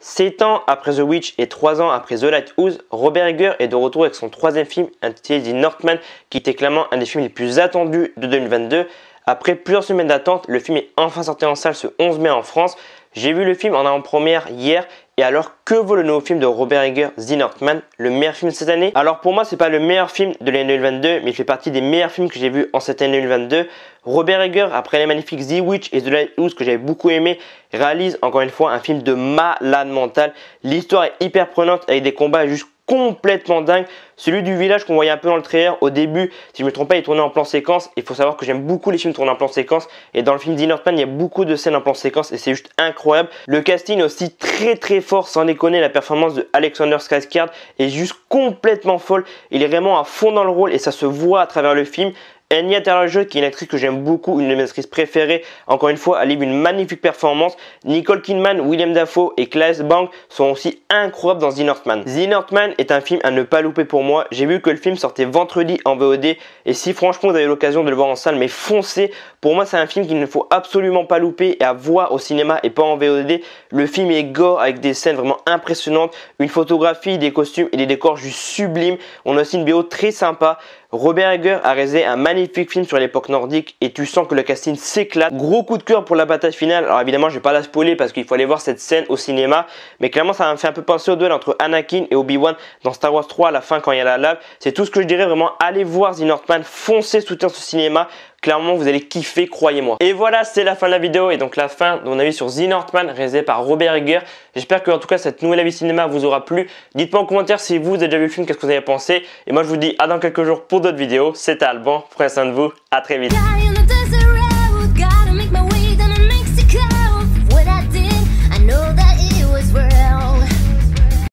7 ans après The Witch et 3 ans après The Lighthouse, Robert Eggers est de retour avec son troisième film intitulé The Northman, qui était clairement un des films les plus attendus de 2022. Après plusieurs semaines d'attente, le film est enfin sorti en salle ce 11 mai en France. J'ai vu le film en avant-première hier. Et alors, que vaut le nouveau film de Robert Eggers, The Northman, le meilleur film de cette année? Alors pour moi, c'est pas le meilleur film de l'année 2022, mais il fait partie des meilleurs films que j'ai vus en cette année 2022. Robert Eggers, après les magnifiques The Witch et The Lighthouse que j'avais beaucoup aimé, réalise encore une fois un film de malade mental. L'histoire est hyper prenante avec des combats juste complètement dingue. Celui du village qu'on voyait un peu dans le trailer au début, si je ne me trompe pas, il est tourné en plan séquence. Il faut savoir que j'aime beaucoup les films tournés en plan séquence. Et dans le film The Northman, il y a beaucoup de scènes en plan séquence et c'est juste incroyable. Le casting est aussi très fort, sans déconner. La performance de Alexander Skarsgård est juste complètement folle. Il est vraiment à fond dans le rôle et ça se voit à travers le film. Anya Taylor-Joy, qui est une actrice que j'aime beaucoup, une de mes actrices préférées, encore une fois, elle livre une magnifique performance. Nicole Kidman, William Dafoe et Claes Bang sont aussi incroyables dans The Northman. The Northman est un film à ne pas louper pour moi. J'ai vu que le film sortait vendredi en VOD et si franchement vous avez l'occasion de le voir en salle, mais foncez. Pour moi, c'est un film qu'il ne faut absolument pas louper et à voir au cinéma et pas en VOD. Le film est gore avec des scènes vraiment impressionnantes, une photographie, des costumes et des décors juste sublimes. On a aussi une BO très sympa. Robert Eggers a réalisé un magnifique film sur l'époque nordique et tu sens que le casting s'éclate. Gros coup de cœur pour la bataille finale. Alors évidemment, je vais pas la spoiler parce qu'il faut aller voir cette scène au cinéma, mais clairement ça m'a fait un peu penser au duel entre Anakin et Obi-Wan dans Star Wars 3 à la fin quand il y a la lave. C'est tout ce que je dirais, vraiment allez voir The Northman, foncez soutenir ce cinéma. Clairement, vous allez kiffer, croyez-moi. Et voilà, c'est la fin de la vidéo et donc la fin de mon avis sur The Northman réalisé par Robert Eggers. J'espère que en tout cas cette nouvelle avis cinéma vous aura plu. Dites-moi en commentaire si vous avez déjà vu le film, qu'est-ce que vous avez pensé. Et moi je vous dis à dans quelques jours pour d'autres vidéos. C'était Alban, prenez soin de vous, à très vite.